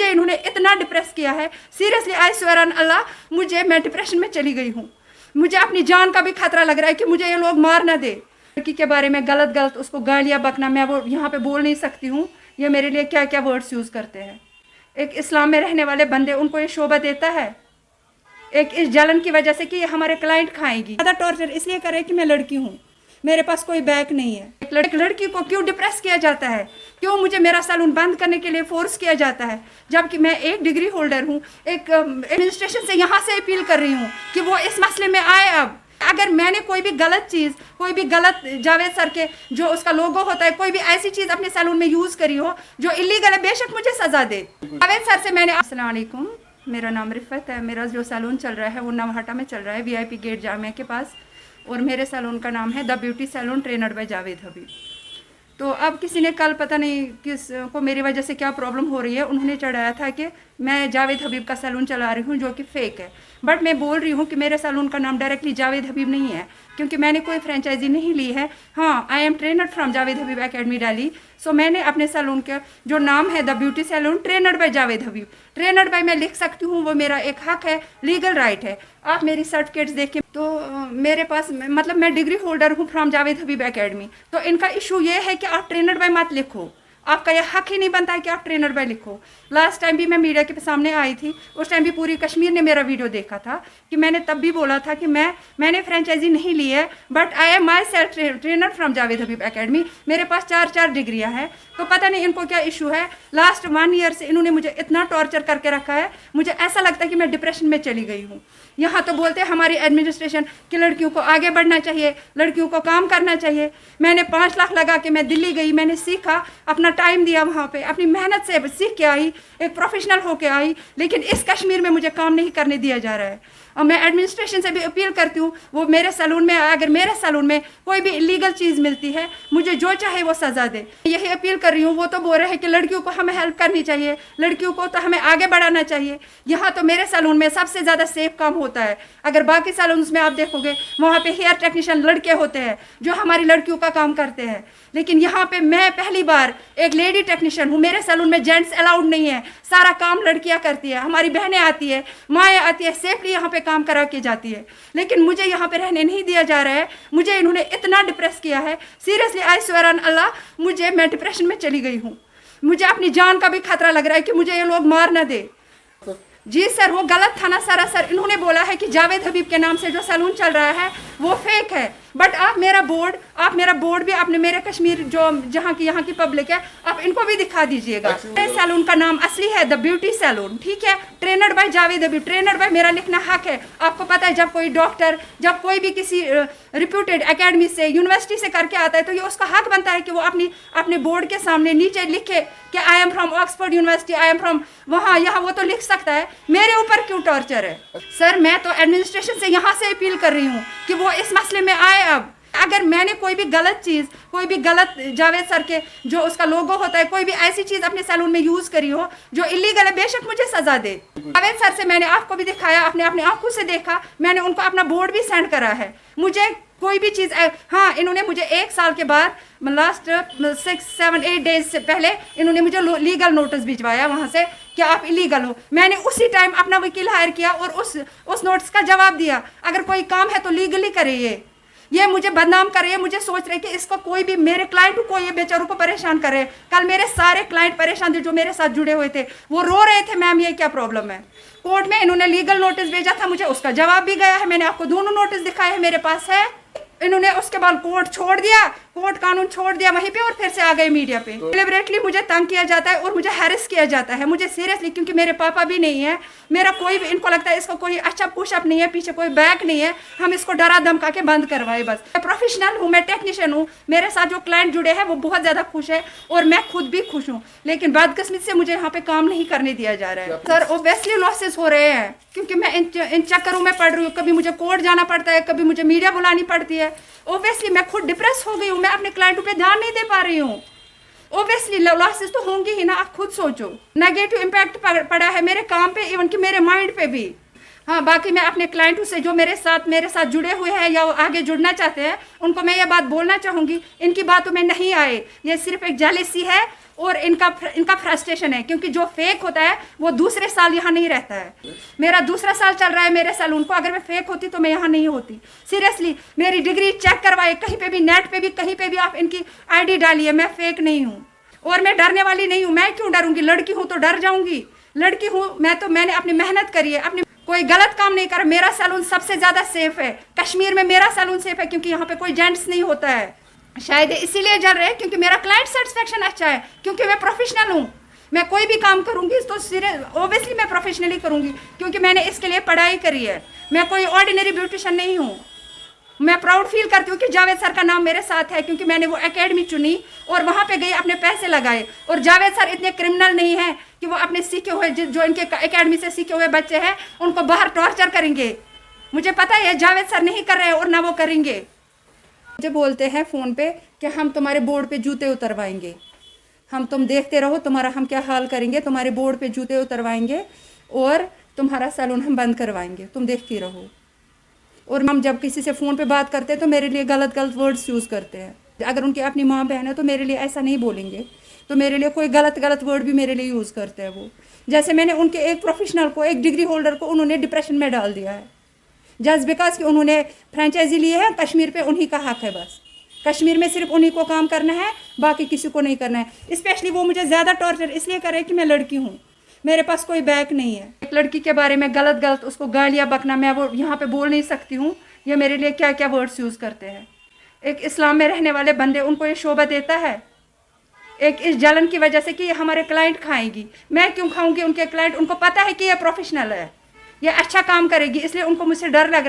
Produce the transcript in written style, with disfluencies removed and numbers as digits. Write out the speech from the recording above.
मुझे इन्होंने इतना डिप्रेस किया है, सीरियसली आई स्वेयर ऑन अल्लाह, मैं डिप्रेशन में चली गई हूँ। मुझे अपनी जान का भी खतरा लग रहा है कि मुझे ये लोग मार ना दे। लड़की के बारे में गलत उसको गालियाँ बकना, मैं वो यहाँ पे बोल नहीं सकती हूँ, ये मेरे लिए क्या क्या वर्ड्स यूज़ करते हैं। एक इस्लाम में रहने वाले बंदे, उनको ये शोभा देता है? एक इस जलन की वजह से कि ये हमारे क्लाइंट खाएंगी। ज़्यादा टॉर्चर इसलिए करे कि मैं लड़की हूँ, मेरे पास कोई बैक नहीं है। एक लड़की को क्यों डिप्रेस किया जाता है, क्यों मुझे मेरा सैलून बंद करने के लिए फोर्स किया जाता है, जबकि मैं एक डिग्री होल्डर हूँ। एक एडमिनिस्ट्रेशन से यहाँ से अपील कर रही हूँ कि वो इस मसले में आए। अब अगर मैंने कोई भी गलत चीज़, कोई भी गलत जावेद सर के जो उसका लोगो होता है, कोई भी ऐसी चीज़ अपने सैलून में यूज़ करी हो जो इलीगल है, बेशक मुझे सज़ा दे। जावेद सर से मैंने, अस्सलाम वालेकुम, मेरा नाम रिफ़त है। मेरा जो सैलून चल रहा है वो नवहाटा में चल रहा है, VIP गेट जामिया के पास, और मेरे सैलून का नाम है the beauty salon trained by Javed Habib. तो अब किसी ने कल, पता नहीं किस को मेरी वजह से क्या प्रॉब्लम हो रही है, उन्होंने चढ़ाया था कि मैं जावेद हबीब का सैलून चला रही हूँ, जो कि फ़ेक है। बट मैं बोल रही हूँ कि मेरे सैलून का नाम डायरेक्टली जावेद हबीब नहीं है, क्योंकि मैंने कोई फ्रेंचाइजी नहीं ली है। हाँ, I am trained from Javed Habib academy Delhi. So मैंने अपने सैलून का जो नाम है the beauty salon trained by Javed Habib, trained by मैं लिख सकती हूँ, वो मेरा एक हक है, लीगल राइट है। आप मेरी सर्टिफिकेट्स देखें तो मेरे पास, मतलब मैं डिग्री होल्डर हूँ फ्रॉम जावेद हबीब एकेडमी। तो इनका इशू ये है कि आप ट्रेनड बाय मत लिखो, आपका यह हक ही नहीं बनता है कि आप ट्रेनर बाय लिखो। लास्ट टाइम भी मैं मीडिया के सामने आई थी, उस टाइम भी पूरी कश्मीर ने मेरा वीडियो देखा था कि मैंने तब भी बोला था कि मैंने फ्रेंचाइजी नहीं ली है, but I am my self trainer from Javed Habib academy. मेरे पास 4 डिग्रियां हैं। तो पता नहीं इनको क्या इशू है। लास्ट 1 ईयर से इन्होंने मुझे इतना टॉर्चर करके रखा है, मुझे ऐसा लगता है कि मैं डिप्रेशन में चली गई हूँ। यहाँ तो बोलते हैं हमारी एडमिनिस्ट्रेशन कि लड़कियों को आगे बढ़ना चाहिए, लड़कियों को काम करना चाहिए। मैंने 5 लाख लगा के मैं दिल्ली गई, मैंने सीखा, अपना टाइम दिया वहाँ पे, अपनी मेहनत से सीख के आई, एक प्रोफेशनल होके आई, लेकिन इस कश्मीर में मुझे काम नहीं करने दिया जा रहा है। और मैं एडमिनिस्ट्रेशन से भी अपील करती हूँ, वो मेरे सैलून में, अगर मेरे सैलून में कोई भी इलीगल चीज़ मिलती है, मुझे जो चाहे वो सज़ा दे। यही अपील कर रही हूँ। वो तो बोल रहे हैं कि लड़कियों को हमें हेल्प करनी चाहिए, लड़कियों को तो हमें आगे बढ़ाना चाहिए। यहाँ तो मेरे सैलून में सबसे ज़्यादा सेफ काम होता है। अगर बाकी सैलून्स में आप देखोगे, वहाँ पे हेयर टेक्नीशियन लड़के होते हैं जो हमारी लड़कियों का काम करते हैं, लेकिन यहाँ पे मैं पहली बार एक लेडी टेक्नीशियन हूँ। मेरे सैलून में जेंट्स अलाउड नहीं है, सारा काम लड़कियाँ करती है, हमारी बहनें आती है, माएँ आती है, सेफली यहाँ पे काम करा के जाती है, लेकिन मुझे यहाँ पे रहने नहीं दिया जा रहा है। मुझे इन्होंने इतना डिप्रेस किया है, सीरियसली आई स्वेयर ऑन अल्लाह, मैं डिप्रेशन में चली गई हूँ। मुझे अपनी जान का भी खतरा लग रहा है कि मुझे ये लोग मार ना दे। जी सर, वो गलत था ना सर। इन्होंने बोला है कि जावेद हबीब के नाम से जो सैलून चल रहा है वो फेक है, बट आप मेरा बोर्ड भी आपने मेरे कश्मीर जो जहाँ की पब्लिक है, आप इनको भी दिखा दीजिएगा। मेरे सैलून का नाम असली है द ब्यूटी सैलून, ठीक है, trained by Javed Habib. Trained bye मेरा लिखना हक है। आपको पता है, जब कोई डॉक्टर, जब कोई भी किसी रिप्यूटेड एकेडमी से, यूनिवर्सिटी से करके आता है, तो ये उसका हक बनता है कि वो अपने बोर्ड के सामने नीचे लिखे कि I am from Oxford university, I am from वहाँ यहाँ, वो तो लिख सकता है। मेरे ऊपर क्यों टॉर्चर है सर? मैं तो एडमिनिस्ट्रेशन से यहाँ से अपील कर रही हूँ कि वो इस मसले में आए। अब अगर मैंने कोई भी गलत चीज़, कोई भी गलत जावेद सर के जो उसका लोगो होता है, कोई भी ऐसी चीज़ अपने सैलून में यूज़ करी हो जो इलीगल है, बेशक मुझे सज़ा दे। जावेद सर से मैंने आपको भी दिखाया, आपने अपनी आंखों से देखा, मैंने उनको अपना बोर्ड भी सेंड करा है। मुझे कोई भी चीज़, हाँ, इन्होंने मुझे 1 साल के बाद, लास्ट 6, 7, 8 डेज से पहले इन्होंने मुझे लीगल नोटिस भिजवाया वहाँ से कि आप इलीगल हो। मैंने उसी टाइम अपना वकील हायर किया और उस नोटिस का जवाब दिया। अगर कोई काम है तो लीगली करे। ये मुझे बदनाम कर रही है, मुझे सोच रहे कि इसको कोई भी, मेरे क्लाइंट को, ये बेचारों को परेशान करे। कल मेरे सारे क्लाइंट परेशान थे जो मेरे साथ जुड़े हुए थे, वो रो रहे थे, मैम ये क्या प्रॉब्लम है। कोर्ट में इन्होंने लीगल नोटिस भेजा था मुझे, उसका जवाब भी गया है। मैंने आपको दोनों नोटिस दिखाए हैं, मेरे पास है। इन्होंने उसके बाद कोर्ट छोड़ दिया, कोर्ट कानून छोड़ दिया वहीं पे, और फिर से आ गए मीडिया पे। डिलिबरेटली मुझे तंग किया जाता है और मुझे हैरेस किया जाता है, मुझे सीरियसली, क्योंकि मेरे पापा भी नहीं है, मेरा कोई भी, इनको लगता है इसको कोई अच्छा पुशअप नहीं है, पीछे कोई बैक नहीं है, हम इसको डरा धमका के बंद करवाए बस। मैं प्रोफेशनल हूँ, मैं टेक्नीशियन हूँ, मेरे साथ जो क्लाइंट जुड़े हैं वो बहुत ज़्यादा खुश है और मैं खुद भी खुश हूँ, लेकिन बदकिस्मती से मुझे यहाँ पे काम नहीं करने दिया जा रहा है। सर, ओब्वियसली लॉसेस हो रहे हैं, क्योंकि मैं इन चक्करों में पड़ रही हूँ। कभी मुझे कोर्ट जाना पड़ता है, कभी मुझे मीडिया बुलानी पड़ती है। ओब्वियसली मैं खुद डिप्रेस हो गई हूँ, मैं अपने क्लाइंटों पे ध्यान नहीं दे पा रही हूँ। ओब्वियसली लॉसेस तो होंगी ही ना, आप खुद सोचो। नेगेटिव इम्पैक्ट पड़ा है मेरे काम पे, इवन कि मेरे माइंड पे भी। हाँ, बाकी मैं अपने क्लाइंटों से जो मेरे साथ जुड़े हुए हैं या आगे जुड़ना चाहते हैं, उनको मैं ये बात बोलना चाहूँगी, इनकी बातों में नहीं आए। ये सिर्फ एक जेलसी है और इनका फ्रस्ट्रेशन है, क्योंकि जो फेक होता है वो दूसरे साल यहाँ नहीं रहता है। मेरा दूसरा साल चल रहा है मेरे सैलून को, अगर मैं फेक होती तो मैं यहाँ नहीं होती। सीरियसली मेरी डिग्री चेक करवाए, कहीं पे भी, नेट पे भी, कहीं पे भी आप इनकी आईडी डालिए, मैं फेक नहीं हूँ और मैं डरने वाली नहीं हूँ। मैं क्यों डरूंगी? लड़की हूँ तो डर जाऊंगी? लड़की हूँ मैं तो, मैंने अपनी मेहनत करी है, अपनी कोई गलत काम नहीं करा। मेरा सैलून सबसे ज़्यादा सेफ है कश्मीर में, मेरा सैलून सेफ है क्योंकि यहाँ पे कोई जेंट्स नहीं होता है। शायद इसीलिए जल रहे हैं क्योंकि मेरा क्लाइंट सेटिस्फेक्शन अच्छा है, क्योंकि मैं प्रोफेशनल हूँ। मैं कोई भी काम करूँगी तो ऑब्वियसली मैं प्रोफेशनली करूँगी, क्योंकि मैंने इसके लिए पढ़ाई करी है। मैं कोई ऑर्डिनरी ब्यूटिशियन नहीं हूँ। मैं प्राउड फील करती हूँ कि जावेद सर का नाम मेरे साथ है, क्योंकि मैंने वो एकेडमी चुनी और वहाँ पे गई, अपने पैसे लगाए। और जावेद सर इतने क्रिमिनल नहीं हैं कि वो अपने सीखे हुए, जो इनके एकेडमी से सीखे हुए बच्चे हैं उनको बाहर टॉर्चर करेंगे। मुझे पता है जावेद सर नहीं कर रहे हैं और ना वो करेंगे। मुझे बोलते हैं फ़ोन पे कि हम तुम्हारे बोर्ड पे जूते उतरवाएंगे, तुम देखते रहो तुम्हारा हम क्या हाल करेंगे, तुम्हारे बोर्ड पे जूते उतरवाएंगे और तुम्हारा सैलून हम बंद करवाएंगे, तुम देखती रहो। और हम जब किसी से फ़ोन पे बात करते हैं तो मेरे लिए गलत वर्ड्स यूज़ करते हैं। अगर उनकी अपनी माँ बहन है तो मेरे लिए ऐसा नहीं बोलेंगे, तो मेरे लिए कोई गलत वर्ड भी मेरे लिए यूज़ करते हैं वो। जैसे मैंने उनके एक प्रोफेशनल को, एक डिग्री होल्डर को उन्होंने डिप्रेशन में डाल दिया है, जस्ट बिकॉज कि उन्होंने फ्रेंचाइजी ली है। कश्मीर पे उन्हीं का हक है, बस कश्मीर में सिर्फ उन्हीं को काम करना है, बाकी किसी को नहीं करना है। स्पेशली वो मुझे ज़्यादा टॉर्चर इसलिए करे कि मैं लड़की हूँ, मेरे पास कोई बैक नहीं है। एक लड़की के बारे में गलत उसको गालियाँ बकना, मैं वो यहाँ पे बोल नहीं सकती हूँ। ये मेरे लिए क्या क्या वर्ड्स यूज़ करते हैं। एक इस्लाम में रहने वाले बंदे, उनको ये शोभा देता है एक इस जलन की वजह से कि ये हमारे क्लाइंट खाएंगी। मैं क्यों खाऊंगी उनके क्लाइंट? उनको पता है कि ये प्रोफेशनल है, ये अच्छा काम करेगी, इसलिए उनको मुझसे डर लग रहा है।